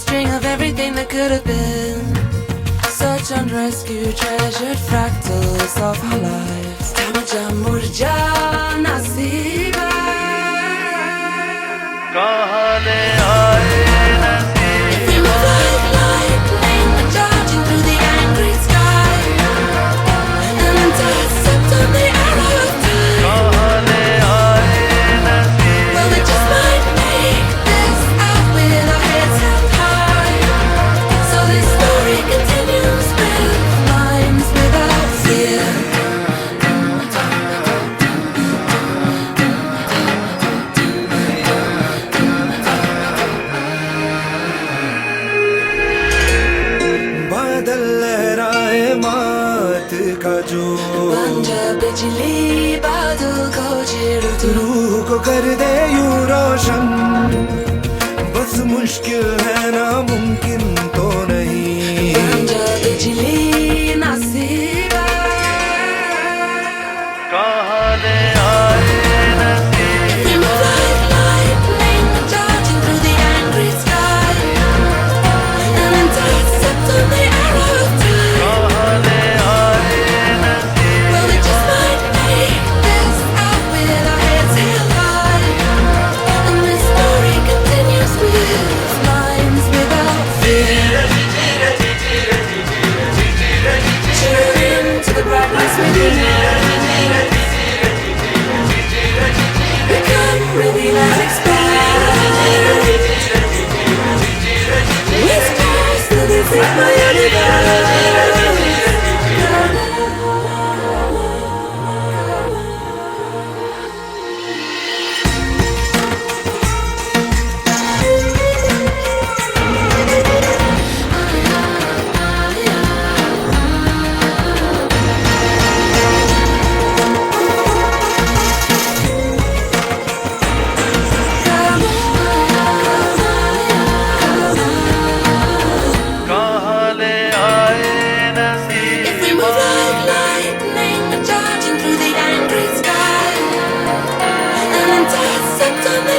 string of everything that could have been. Search and rescue treasured fractals of our lives. Tamaja murja nasiba. Kahane aaye naseeb. If we move like lightning, charging through the angry sky, and intercept on the arrow of time. Kahane aaye naseeb. Well, we just might make this out with our heads held high. So this story continues with minds without fear. बादल लहराए मात का जो बंजा बिजली बादल को छेड़ तू. रूह को कर दे यूं रोशन. बस मुश्किल है नामुमकिन तो नहीं. बंजा बिजली नसीबा. Kahane aaye naseeb. If we move like lightning, charging through the angry sky, and intercept on the arrow of time. Kahane aaye naseeb. Well, we just might make this out with our heads held high. And this story continues with minds without fear. Tune into the brightness within. We come reveal and expand. With stars to this is my universe. Kahane aaye naseeb. If we move like lightning, charging through the angry sky, and intercept on the